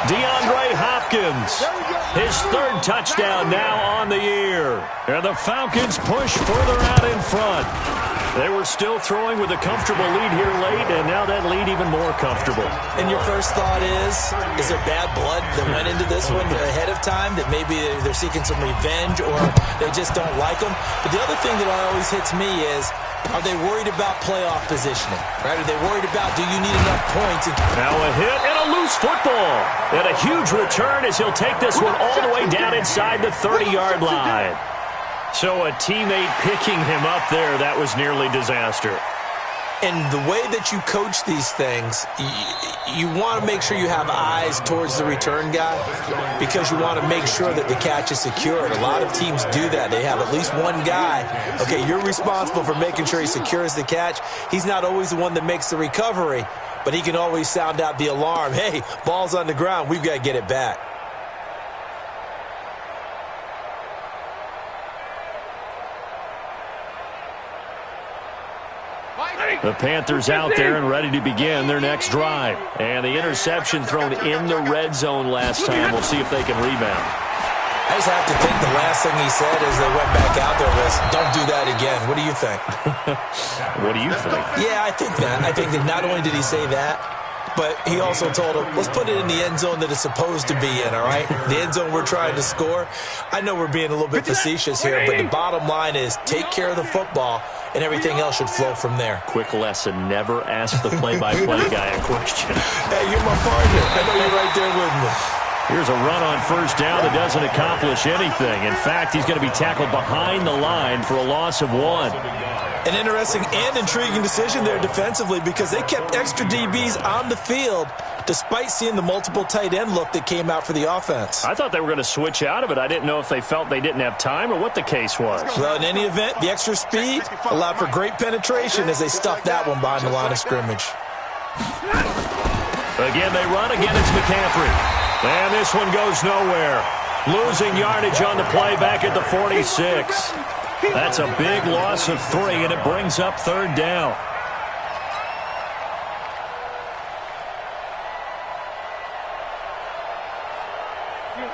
DeAndre Hopkins, his third touchdown now on the year. And the Falcons push further out in front. They were still throwing with a comfortable lead here late, and now that lead even more comfortable. And your first thought is there bad blood that went into this one ahead of time, that maybe they're seeking some revenge or they just don't like them? But the other thing that always hits me is, are they worried about playoff positioning? Right? Are they worried about, do you need enough points? Now a hit and a loose football. And a huge return as he'll take this one all the way down inside the 30-yard line. So a teammate picking him up there, that was nearly disaster. And the way that you coach these things, you want to make sure you have eyes towards the return guy because you want to make sure that the catch is secured. A lot of teams do that. They have at least one guy. Okay, you're responsible for making sure he secures the catch. He's not always the one that makes the recovery, but he can always sound out the alarm. Hey, ball's on the ground. We've got to get it back. The Panthers out there and ready to begin their next drive. And the interception thrown in the red zone last time. We'll see if they can rebound. I just have to think the last thing he said as they went back out there was, don't do that again. What do you think? What do you think? Yeah, I think that. I think that not only did he say that, but he also told him, let's put it in the end zone that it's supposed to be in, all right? The end zone we're trying to score. I know we're being a little bit facetious here, but the bottom line is take care of the football, and everything else should flow from there. Quick lesson, never ask the play-by-play guy a question. Hey, you're my partner. I know you're right there with me. Here's a run on first down that doesn't accomplish anything. In fact, he's going to be tackled behind the line for a loss of 1. An interesting and intriguing decision there defensively because they kept extra DBs on the field despite seeing the multiple tight end look that came out for the offense. I thought they were going to switch out of it. I didn't know if they felt they didn't have time or what the case was. Well, in any event, the extra speed allowed for great penetration as they stuffed that one behind the line of scrimmage. Again, they run. Again, it's McCaffrey. And this one goes nowhere. Losing yardage on the play back at the 46. That's a big loss of 3, and it brings up third down.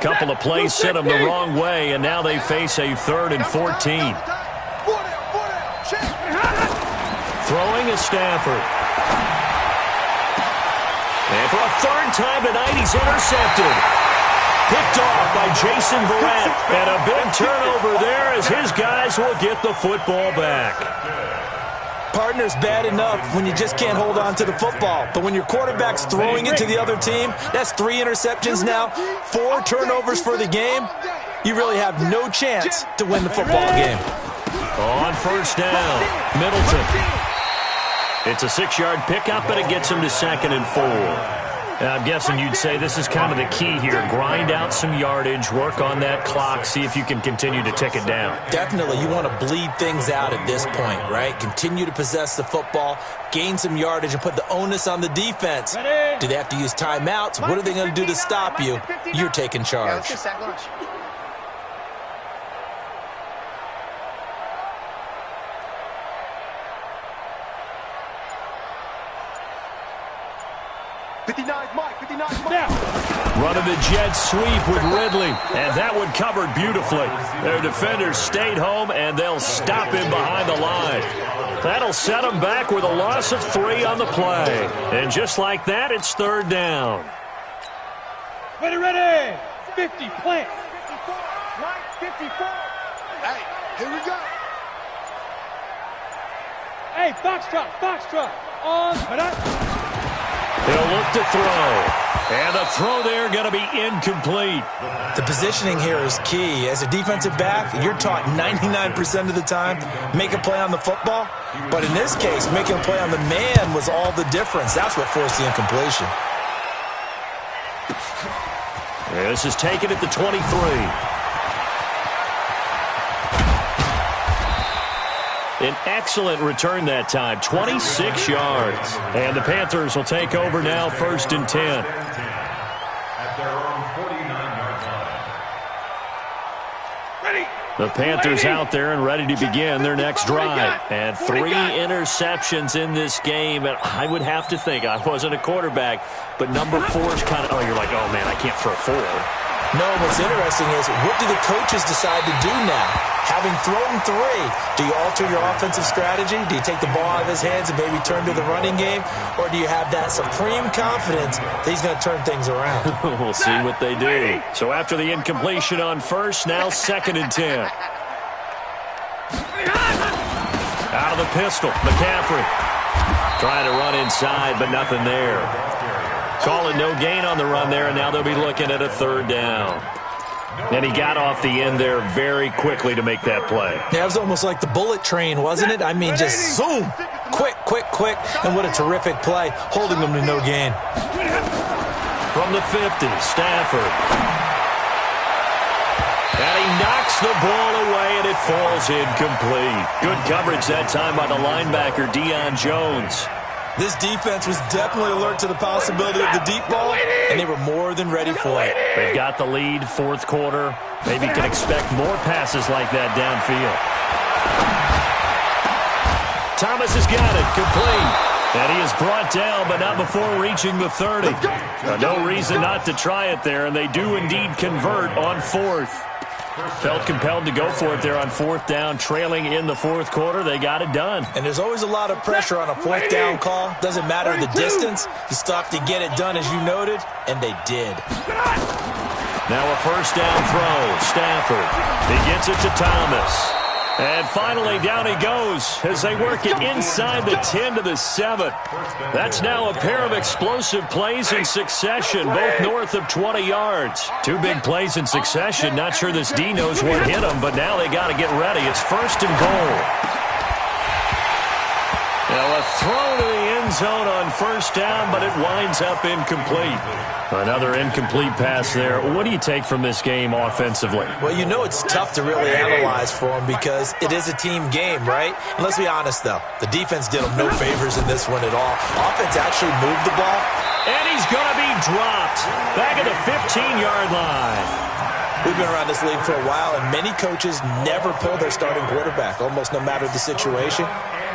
Couple of plays sent them the wrong way, and now they face a 3rd and 14. Throwing is Stafford. And for a 3rd time tonight, he's intercepted. Picked off by Jason Verrett. And a big turnover there as his guys will get the football back. Partner's bad enough when you just can't hold on to the football. But when your quarterback's throwing it to the other team, that's 3 interceptions now, 4 turnovers for the game. You really have no chance to win the football game. On first down, Middleton. It's a 6-yard pickup, but it gets him to 2nd and 4. I'm guessing you'd say this is kind of the key here. Grind out some yardage, work on that clock, see if you can continue to tick it down. Definitely. You want to bleed things out at this point, right? Continue to possess the football, gain some yardage, and put the onus on the defense. Do they have to use timeouts? What are they going to do to stop you? You're taking charge. 59's Mike. 59's Mike. Now. Running the jet sweep with Ridley, and that one covered beautifully. Their defenders stayed home, and they'll stop him behind the line. That'll set them back with a loss of 3 on the play. And just like that, it's third down. Ready. 50, plant. 54, Mike, 54. Hey, here we go. Hey, foxtrot. On. He'll look to throw. And the throw there going to be incomplete. The positioning here is key. As a defensive back, you're taught 99% of the time, make a play on the football. But in this case, making a play on the man was all the difference. That's what forced the incompletion. This is taken at the 23. An excellent return that time, 26 yards. And the Panthers will take over now, 1st and 10. At their own 49-yard line. Ready. The Panthers out there and ready to begin their next drive. And 3 interceptions in this game. And I would have to think, I wasn't a quarterback, but number 4 is kind of, oh, you're like, oh, man, I can't throw 4. No, what's interesting is, what do the coaches decide to do now? Having thrown 3, do you alter your offensive strategy? Do you take the ball out of his hands and maybe turn to the running game? Or do you have that supreme confidence that he's going to turn things around? We'll see what they do. So after the incompletion on first, now 2nd and 10. Out of the pistol, McCaffrey. Trying to run inside, but nothing there. Calling no gain on the run there, and now they'll be looking at a 3rd down. And he got off the end there very quickly to make that play. Yeah, it was almost like the bullet train, wasn't it? I mean, just zoom. Quick. And what a terrific play, holding them to no gain. From the 50, Stafford. And he knocks the ball away, and it falls incomplete. Good coverage that time by the linebacker, Deion Jones. This defense was definitely alert to the possibility of the deep ball, and they were more than ready for it. They've got the lead, 4th quarter. Maybe can expect more passes like that downfield. Thomas has got it, complete. And he is brought down, but not before reaching the 30. No reason not to try it there, and they do indeed convert on 4th. Felt compelled to go for it there on 4th down, trailing in the 4th quarter. They got it done. And there's always a lot of pressure on a 4th down call. Doesn't matter the distance. You still have to get it done, as you noted, and they did. Now a 1st down throw. Stafford. He gets it to Thomas. And finally, down he goes as they work it inside the 10 to the 7. That's now a pair of explosive plays in succession, both north of 20 yards. 2 big plays in succession. Not sure this D knows what hit them, but now they got to get ready. It's 1st and goal. Now a throw to the end zone on 1st down, but it winds up incomplete. Another incomplete pass there. What do you take from this game offensively? Well, you know it's tough to really analyze for them because it is a team game, right? And let's be honest, though. The defense did them no favors in this one at all. Offense actually moved the ball. And he's going to be dropped back at the 15-yard line. We've been around this league for a while, and many coaches never pull their starting quarterback, almost no matter the situation.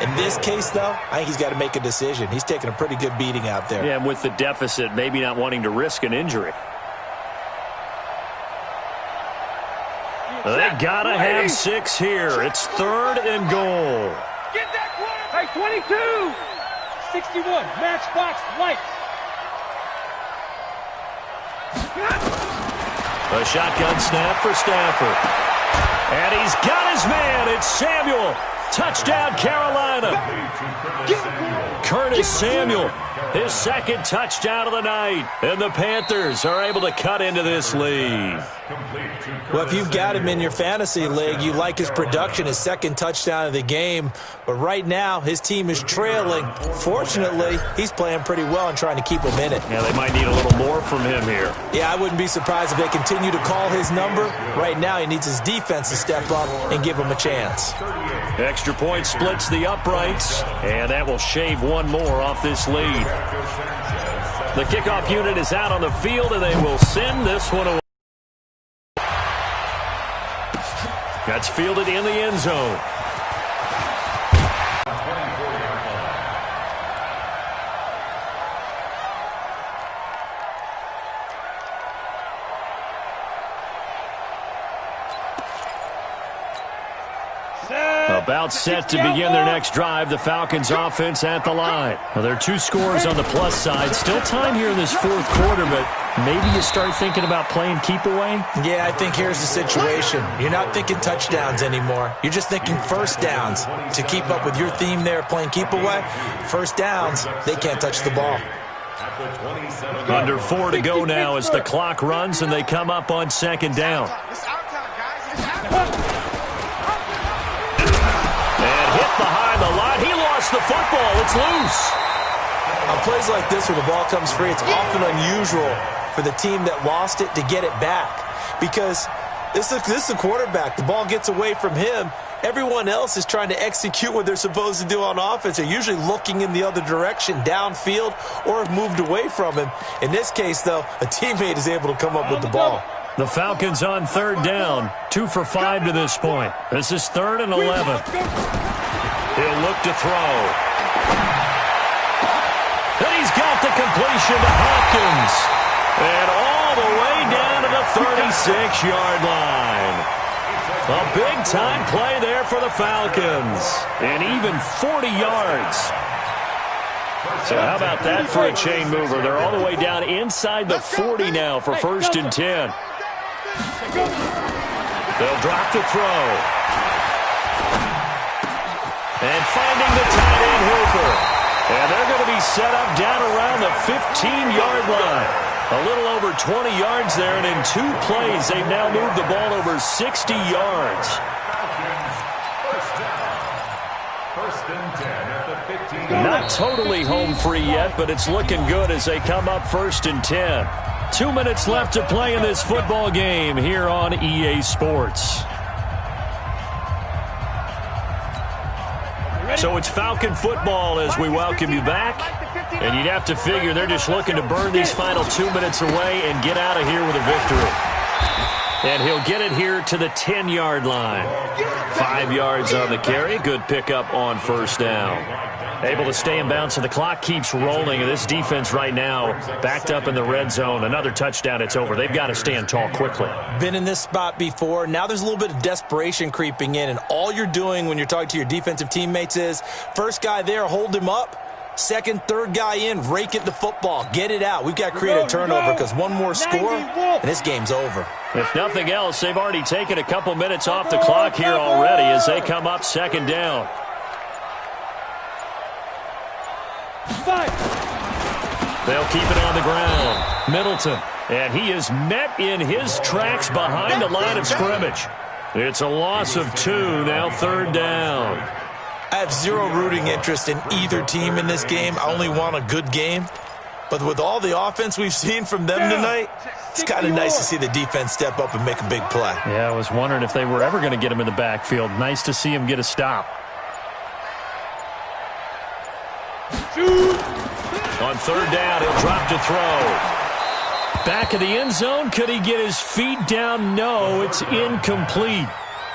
In this case, though, I think he's got to make a decision. He's taking a pretty good beating out there. Yeah, and with the deficit, maybe not wanting to risk an injury. They got to have 6 here. It's 3rd and goal. Get that quarterback. Hey, 22. 61. Matchbox lights. A shotgun snap for Stafford. And he's got his man. It's Samuel. Touchdown, Carolina. Curtis Samuel, his 2nd touchdown of the night. And the Panthers are able to cut into this lead. Well, if you've got him in your fantasy league, you like his production, his 2nd touchdown of the game. But right now, his team is trailing. Fortunately, he's playing pretty well and trying to keep him in it. Yeah, they might need a little more from him here. Yeah, I wouldn't be surprised if they continue to call his number. Right now, he needs his defense to step up and give him a chance. Extra point splits the uprights, and that will shave 1 more off this lead. The kickoff unit is out on the field, and they will send this one away. That's fielded in the end zone. About set to begin their next drive. The Falcons offense at the line. Well, there are 2 scores on the plus side. Still time here in this 4th quarter, but maybe you start thinking about playing keep away? Yeah, I think here's the situation. You're not thinking touchdowns anymore. You're just thinking first downs. To keep up with your theme there, playing keep away, first downs, they can't touch the ball. Under 4 to go now as the clock runs and they come up on 2nd down. And hit behind the line. He lost the football. It's loose. On plays like this where the ball comes free, it's often unusual for the team that lost it to get it back. Because this is the quarterback. The ball gets away from him. Everyone else is trying to execute what they're supposed to do on offense. They're usually looking in the other direction, downfield, or have moved away from him. In this case, though, a teammate is able to come up with the ball. The Falcons on 3rd down. 2 for 5 to this point. This is 3rd and 11. He'll look to throw. And he's got the completion to Hopkins. And all the way down to the 36-yard line. A big-time play there for the Falcons. And even 40 yards. So how about that for a chain mover? They're all the way down inside the 40 now for 1st and 10. They'll drop the throw. And finding the tight end Hofl. And they're going to be set up down around the 15-yard line. A little over 20 yards there, and in 2 plays, they've now moved the ball over 60 yards. Not totally home free yet, but it's looking good as they come up 1st and 10. 2 minutes left to play in this football game here on EA Sports. So it's Falcon football as we welcome you back. And you'd have to figure they're just looking to burn these final 2 minutes away and get out of here with a victory. And he'll get it here to the 10-yard line. 5 yards on the carry. Good pickup on 1st down. Able to stay in bounds, so the clock keeps rolling. And this defense right now backed up in the red zone. Another touchdown, it's over. They've got to stand tall quickly. Been in this spot before. Now there's a little bit of desperation creeping in. And all you're doing when you're talking to your defensive teammates is, first guy there, hold him up. Second, third guy in, rake at the football. Get it out. We've got to create a turnover because one more score, and this game's over. If nothing else, they've already taken a couple minutes off the clock here already as they come up 2nd down. They'll keep it on the ground. Middleton. And he is met in his tracks behind the line of scrimmage. It's a loss of 2, now 3rd down. I have zero rooting interest in either team in this game. I only want a good game. But with all the offense we've seen from them tonight, it's kind of nice to see the defense step up and make a big play. Yeah, I was wondering if they were ever going to get him in the backfield. Nice to see him get a stop. On 3rd down, he'll drop to throw. Back of the end zone. Could he get his feet down? No, it's incomplete.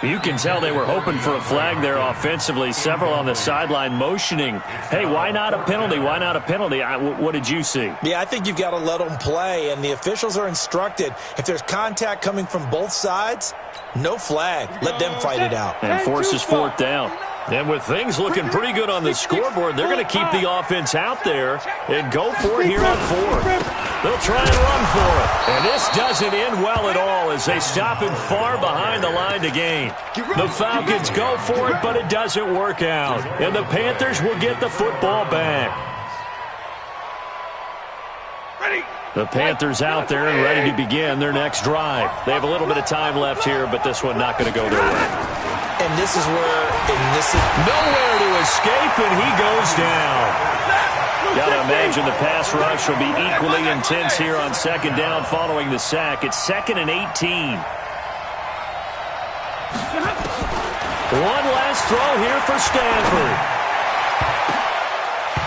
You can tell they were hoping for a flag there offensively. Several on the sideline motioning. Hey, why not a penalty? Why not a penalty? What did you see? Yeah, I think you've got to let them play, and the officials are instructed. If there's contact coming from both sides, no flag. Let them fight it out. And forces 4th down. And with things looking pretty good on the scoreboard, they're going to keep the offense out there and go for it here on 4th. They'll try and run for it. And this doesn't end well at all as they stop him far behind the line to gain. The Falcons go for it, but it doesn't work out. And the Panthers will get the football back. The Panthers out there and ready to begin their next drive. They have a little bit of time left here, but this one not going to go their way. And this is where, nowhere to escape, and he goes down. Got to imagine the pass rush will be equally intense here on 2nd down following the sack. It's 2nd and 18. One last throw here for Stanford.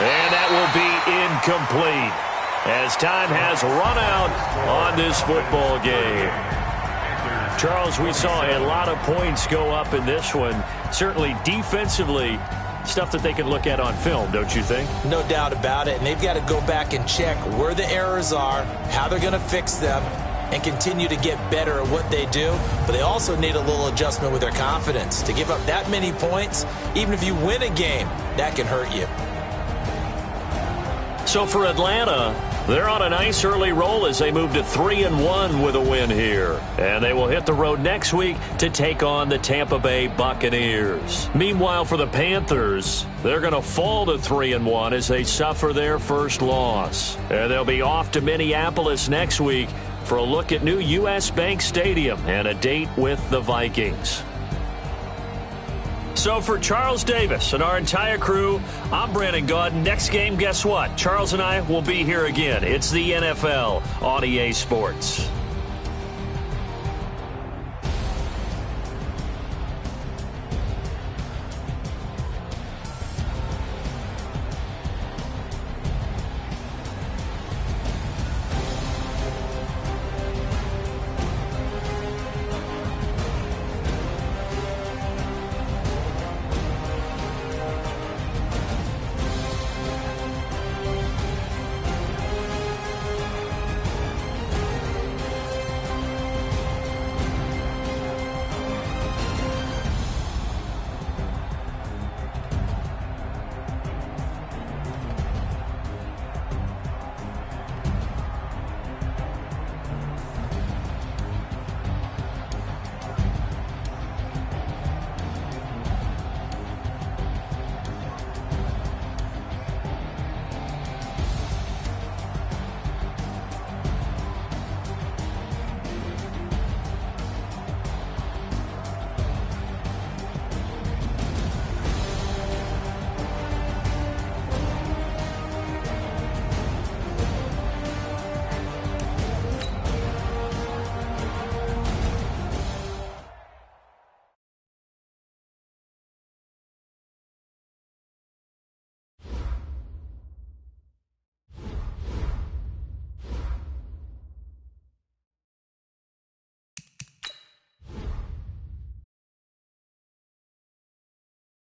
And that will be incomplete as time has run out on this football game. Charles, we saw a lot of points go up in this one. Certainly defensively, stuff that they can look at on film, don't you think? No doubt about it. And they've got to go back and check where the errors are, how they're going to fix them. and continue to get better at what they do, but they also need a little adjustment with their confidence. To give up that many points, even if you win a game, that can hurt you. So for Atlanta, they're on a nice early roll as they move to 3-1 with a win here. And they will hit the road next week to take on the Tampa Bay Buccaneers. Meanwhile, for the Panthers, they're going to fall to 3-1 as they suffer their first loss. And they'll be off to Minneapolis next week for a look at new U.S. Bank Stadium and a date with the Vikings. So for Charles Davis and our entire crew, I'm Brandon Gaudin. Next game, guess what? Charles and I will be here again. It's the NFL on EA Sports.